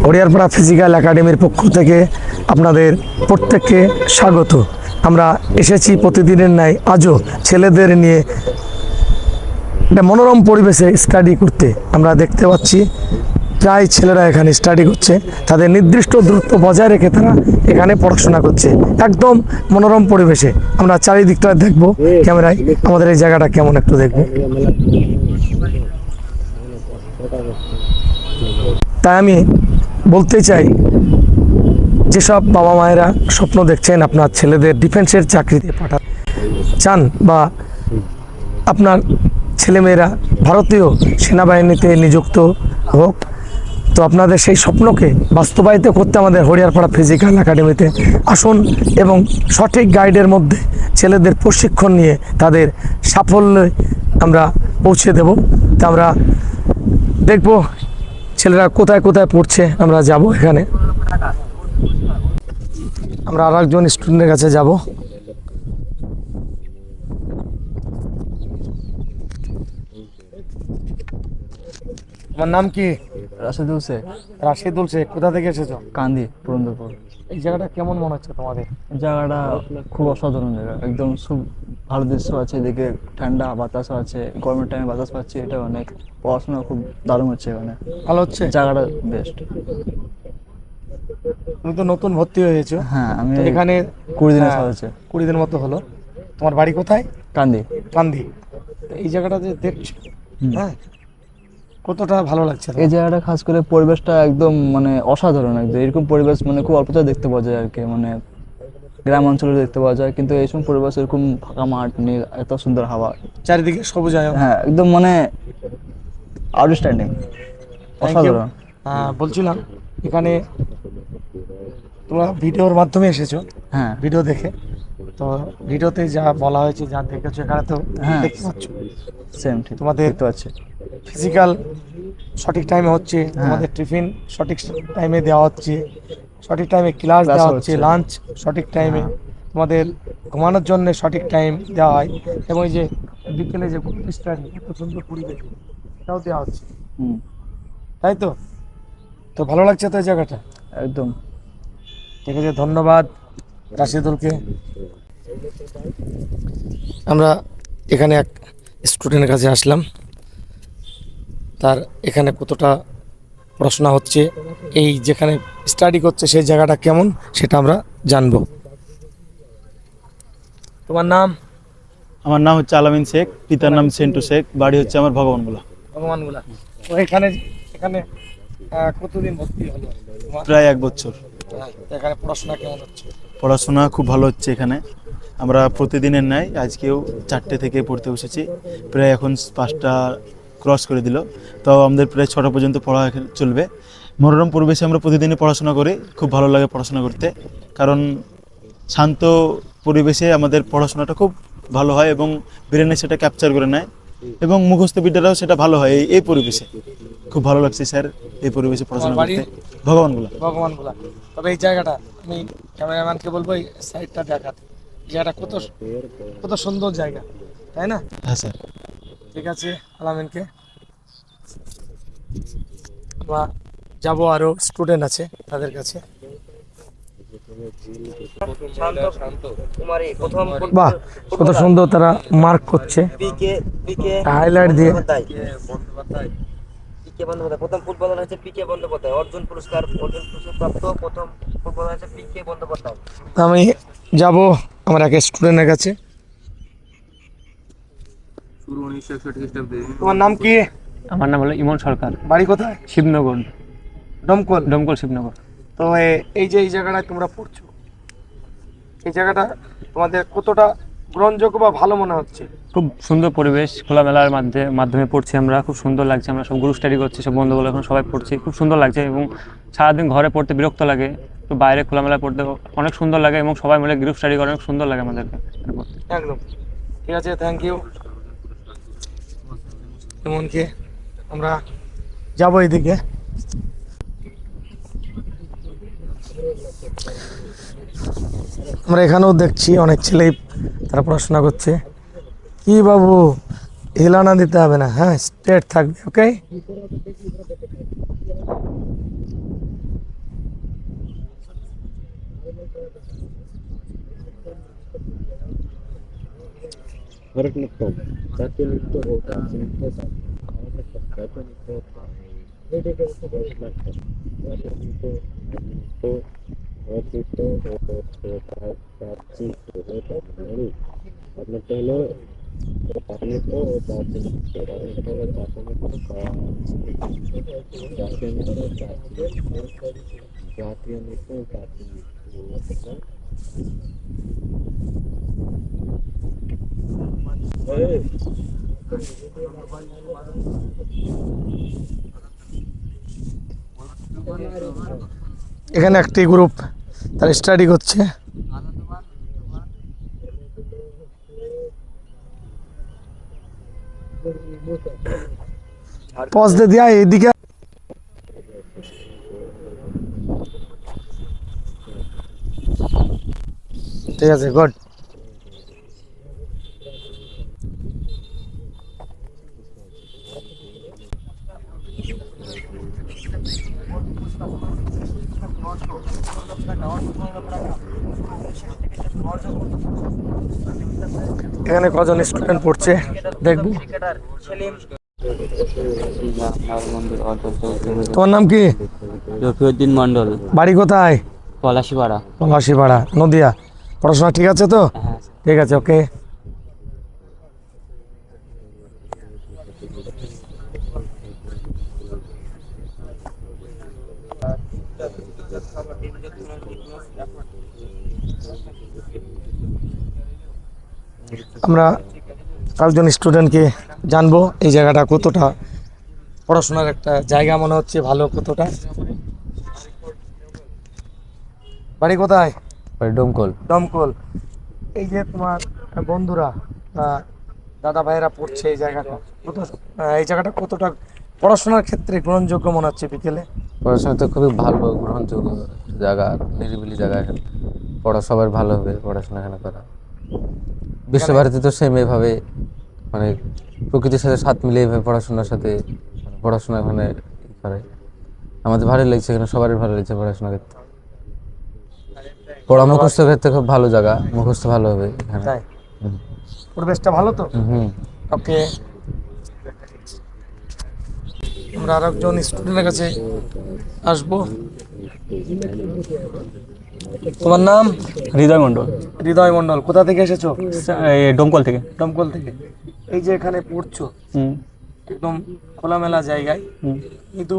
Hariharpara physical একাডেমির পক্ষ থেকে আপনাদের প্রত্যেককে স্বাগত। আমরা এসেছি প্রতিদিনের ন্যায় আজও ছেলেদের নিয়ে একটা মনোরম পরিবেশে স্টাডি করতে। আমরা দেখতে পাচ্ছি প্রায় ছেলেরা এখানে স্টাডি করছে, তাদের নির্দিষ্ট দূরত্ব বজায় রেখে তারা এখানে পড়াশোনা করছে একদম মনোরম পরিবেশে। আমরা চারিদিকটা দেখবো ক্যামেরায়, আমাদের এই জায়গাটা কেমন একটু দেখবো। তাই আমি বলতে চাই, যেসব বাবা মায়েরা স্বপ্ন দেখছেন আপনার ছেলেদের ডিফেন্সের চাকরিতে পাঠাতে চান, বা আপনার ছেলেমেয়েরা ভারতীয় সেনাবাহিনীতে নিযুক্ত হোক, তো আপনাদের সেই স্বপ্নকে বাস্তবায়িত করতে আমাদের হরিয়ারপাড়া ফিজিক্যাল একাডেমিতে আসুন এবং সঠিক গাইডের মধ্যে ছেলেদের প্রশিক্ষণ নিয়ে তাদের সাফল্যে আমরা পৌঁছে দেব। তা আমরা দেখব ছেলেরা কোথায় কোথায় পড়ছে। আমরা যাব, এখানে আমরা আর একজন স্টুডেন্টের কাছে যাব। আমার নাম কি? রাশেদুল শেখ। রাশিদুল শেখ। কোথা থেকে এসেছো? কান্দি, পুরন্দরপুর। এই জায়গাটা কেমন মনে হচ্ছে তোমাদের? জায়গাটা খুব অসাধারণ জায়গা, একদম খুব ভালো দৃশ্য আছে, এদিকে ঠান্ডা বাতাস আছে, গরমের টাইমে বাতাস পাচ্ছি, এটা অনেক পড়াশোনা খুব দারুণ হচ্ছে এখানে, ভালো হচ্ছে জায়গাটা বেস্ট। তুমি তো নতুন ভর্তি হয়েছো। হ্যাঁ, আমি তো এখানে 20 দিনের কাজ হচ্ছে। 20 দিন মতো হলো। তোমার বাড়ি কোথায়? কান্দি। কান্দি। তো এই জায়গাটা যে দেখছো, হ্যাঁ, কতটা ভালো লাগছে এই জায়গাটা খাস করে পরিবেশটা একদম মানে অসাধারণ, একদম এরকম পরিবেশ মানে খুব অল্পতে দেখতে পাওয়া যায় আর কি, মানে গ্রাম অঞ্চলে দেখতে পাওয়া যায়, কিন্তু এই সময় পরিবেশ এরকম ফাঁকা মাঠ, নীল, এত সুন্দর হাওয়া, চারিদিকে সবুজায়ন। হ্যাঁ একদম মানে আউটস্ট্যান্ডিং, অসাধারণ। বলছিলাম এখানে তোমরা ভিডিওর মাধ্যমে এসেছো। হ্যাঁ, ভিডিও দেখে, তো ভিডিওতে যা বলা হয়েছে, যা দেখেছো এখানে তো হ্যাঁ দেখতে পাচ্ছ সেম ঠিক তোমাদের দেখতে পাচ্ছি। ফিজিক্যাল সঠিক টাইমে হচ্ছে, তোমাদের টিফিন সঠিক টাইমে দেওয়া হচ্ছে, সঠিক টাইমে ক্লাস দেওয়া হচ্ছে, লাঞ্চ সঠিক টাইমে, তোমাদের ঘুমানোর জন্য সঠিক টাইম দেওয়া হয়, এবং এই যে বিকেলে যে স্টাডি এত সুন্দর পরিবেশ এটাও দেওয়া হচ্ছে, তাই তো? তো ভালো লাগছে তো এই জায়গাটা? একদম ঠিক আছে, ধন্যবাদ রাশিদুলকে। আমরা এখানে এক স্টুডেন্টের কাছে আসলাম, তার এখানে কতটা পড়াশোনা হচ্ছে, এই যেখানে স্টাডি করছে সেই জায়গাটা কেমন সেটা আমরা জানবো। তোমার নাম? আমার নাম হচ্ছে আলামিন শেখ, পিতার নাম সেন্টু শেখ, বাড়ি হচ্ছে আমার ভগবানগোলা। ভগবানগোলা। তো এখানে এখানে কতদিন ভর্তি হলো তোমার? প্রায় 1 বছর। তো এখানে পড়াশোনা কেমন হচ্ছে? পড়াশোনা খুব ভালো হচ্ছে এখানে। আমরা প্রতিদিনের ন্যায় আজকেও 4টে থেকে পড়তে বসেছি, প্রায় এখন 5টা ক্রস করে দিল, তো আমাদের প্রায় 6টা পর্যন্ত পড়া এখানে চলবে। মনোরম পরিবেশে আমরা প্রতিদিনই পড়াশোনা করি, খুব ভালো লাগে পড়াশোনা করতে, কারণ শান্ত পরিবেশে আমাদের পড়াশোনাটা খুব ভালো হয় এবং ব্রেনে সেটা ক্যাপচার করে নেয়, এবং মুখস্থ বিদ্যাটাও সেটা ভালো হয়। এই পরিবেশে খুব ভালো লাগছে স্যার, এই পরিবেশে পড়াশোনা করতে। ভগবানগোলা। ভগবানগোলা। তবে এই জায়গাটা আমি ক্যামেরাম্যানকে বলবো এই সাইডটা দেখাতে, জায়গাটা কত কত সুন্দর জায়গা, তাই না? হ্যাঁ স্যার। ঠিক আছে, আলামিনকে আমরা যাবো, আরো স্টুডেন্ট আছে তাদের কাছে। বাহ, কত সুন্দর তারা মার্ক করছে হাইলাইট দিয়ে। প্রথম ফুটবলার হচ্ছে পিকে বন্দ্যোপাধ্যায়, অর্জুন পুরস্কার প্রাপ্ত প্রথম ফুটবলার হচ্ছে পিকে বন্দ্যোপাধ্যায়। আমি যাব আমার এক স্টুডেন্টের কাছে। তোমার নাম কি? আমার নাম হলো ইমন সরকার। বাড়ি কোথায়? শিবনগর। দমকল। দমকল শিবনগর। তো এই যে এই জায়গাটায় তোমরা পড়ছো, এই জায়গাটা তোমাদের কতটা গ্রহণযোগ্য বা ভালো মনে হচ্ছে? খুব সুন্দর পরিবেশ, খোলামেলার মাধ্যমে পড়ছি আমরা, খুব সুন্দর লাগছে। আমরা সব গ্রুপ স্টাডি করছি, সব বন্ধুগুলো এখন সবাই পড়ছি, খুব সুন্দর লাগছে। এবং সারাদিন ঘরে পড়তে বিরক্ত লাগে, তো বাইরে খোলামেলা পড়তে অনেক সুন্দর লাগে, এবং সবাই মিলে গ্রুপ স্টাডি করে অনেক সুন্দর লাগে আমাদেরকে। একদম ঠিক আছে, থ্যাংক ইউ। এমনকি আমরা যাবো এদিকে। আমরা এখানেও দেখছি অনেক ছেলেই তারা পড়াশোনা করছে। কি বাবু, হেলানা দিতে হবে না, হ্যাঁ স্ট্রেট থাকবে, ওকে? ভরতনাট্যম জাতীয় নৃত্য ও তারপর নৃত্য জাতীয় নৃত্য ভরতনাট্যম জাতীয় নৃত্য ভরতনৃত্য ও তার প্রাচীন তামিলনাড়ু আপনারটা হলো নৃত্য ও প্রাচীন নৃত্য আপনারটা হলো জাতীয় নৃত্য জাতীয় নৃত্য প্রাচীন নৃত্য এখানে একটি গ্রুপ তার স্টাডি করছে। পজ দিয়ে দিয়া এইদিকে ঠিক আছে, গুড। এখানে কজন স্টুডেন্ট পড়ছে দেখবো। তোমার নাম কি? রফিউদ্দিন মন্ডল, বাড়ি কোথায়? পলাশিপাড়া। পলাশিপাড়া, নদিয়া। পড়াশোনা ঠিক আছে তো? হ্যাঁ। ঠিক আছে, ওকে। আমরা কয়েকজন স্টুডেন্টকে জানবো এই জায়গাটা কতটা পড়াশোনার একটা জায়গা মনে হচ্ছে, ভালো কতটা। বাড়ি কোথায়? ডোমকল। দমকল। এই যে তোমার বন্ধুরা দাদা ভাইয়েরা পড়ছে এই জায়গাটা এই জায়গাটা কতটা পড়াশোনার ক্ষেত্রে গ্রহণযোগ্য মনে হচ্ছে বিকেলে? পড়াশোনা তো খুবই ভালো, গ্রহণযোগ্য জায়গা, নিরিবিলি জায়গা। এখানে পড়া সবার ভালো হবে, পড়াশোনা এখানে করা। বিশ্বভারতী তো সেম এভাবে, মানে প্রকৃতির সাথে সাথ মিলিয়ে এভাবে পড়াশোনার সাথে পড়াশোনা এখানে করে। আমাদের ভালো লাগছে এখানে, সবারই ভালো লাগছে পড়াশোনা ক্ষেত্রে। পড়া মুখস্থ ক্ষেত্রে খুব ভালো জায়গা, মুখস্থ ভালো হবে এখানে। তাই পরিবেশটা ভালো তো? হুম। ওকে, আমরা আর একজন স্টুডেন্টের কাছে আসবো। তোমার নাম? হৃদয় মণ্ডল, হৃদয় মণ্ডল। কোথা থেকে এসেছো? ডোমকল থেকে। দমকল থেকে। এই যে এখানে পড়ছো একদম খোলামেলা জায়গায়, কিন্তু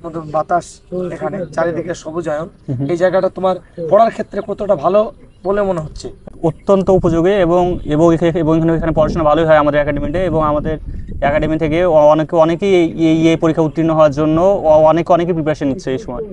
নতুন বাতাস, এখানে চারিদিকে সবুজায়ন, এই জায়গাটা তোমার পড়ার ক্ষেত্রে কতটা ভালো বলে মনে হচ্ছে? অত্যন্ত উপযোগী এবং এবং এখানে পড়াশোনা ভালোই হয় আমাদের একাডেমিতে, এবং আমাদের একাডেমি থেকে অনেকেই এই পরীক্ষা উত্তীর্ণ হওয়ার জন্য অনেকে প্রিপারেশন নিচ্ছে এই সময়।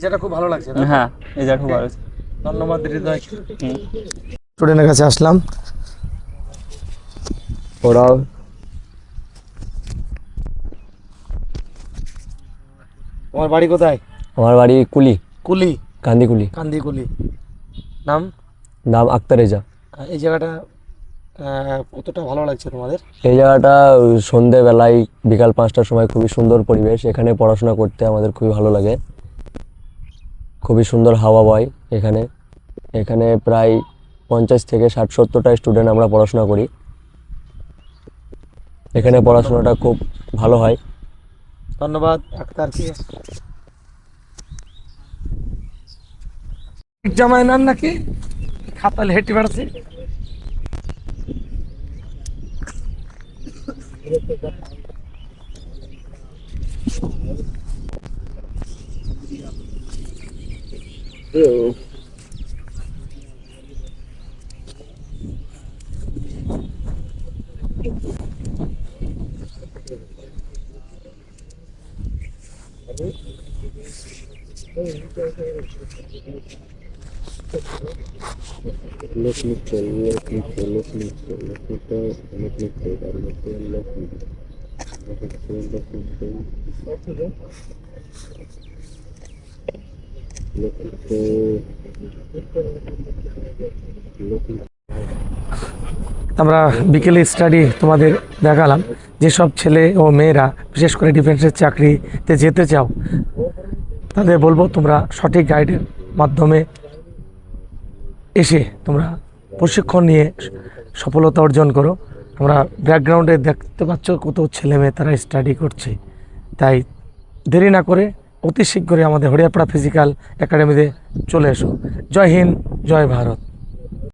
যেটা খুব ভালো লাগছে। হ্যাঁ, এই জায়গা খুব ভালো। ধন্যবাদ হৃদয়। স্টুডেন্টের কাছে আসলাম। ওরাও তোমার বাড়ি কোথায়? আমার বাড়ি কুলি, কুলি, কান্দিকুলি। কান্দিকুলি। নাম? নাম আক্তারেজা। এই জায়গাটা কতটা ভালো লাগছে তোমাদের? এই জায়গাটা সন্ধ্যেবেলায় বিকাল 5টার সময় খুবই সুন্দর পরিবেশ। এখানে পড়াশোনা করতে আমাদের খুবই ভালো লাগে, খুবই সুন্দর হাওয়া বয় এখানে। এখানে প্রায় 50 থেকে 60-70টা স্টুডেন্ট আমরা পড়াশোনা করি। এখানে পড়াশোনাটা খুব ভালো হয়। ধন্যবাদ আক্তারকে। জামায় নান নাকি খাতাল হেঁটে বেড়াচ্ছে। লোকনৃত্য লোকনৃত্য লোকনৃত্য লোকনৃত্য লোকনৃত্য তার মধ্যে লোকনৃত্য আমরা বিকেলে স্টাডি তোমাদের দেখালাম। যেসব ছেলে ও মেয়েরা বিশেষ করে ডিফেন্সের চাকরিতে যেতে চাও তাদের বলবো তোমরা সঠিক গাইডের মাধ্যমে এসে তোমরা প্রশিক্ষণ নিয়ে সফলতা অর্জন করো। আমরা ব্যাকগ্রাউন্ডে দেখতে পাচ্ছ কত ছেলে মেয়ে তারা স্টাডি করছে, তাই দেরি না করে অতি শীঘ্রই আমাদের হরিয়ারপাড়া ফিজিক্যাল একাডেমিতে চলে এসো। জয় হিন্দ, জয় ভারত।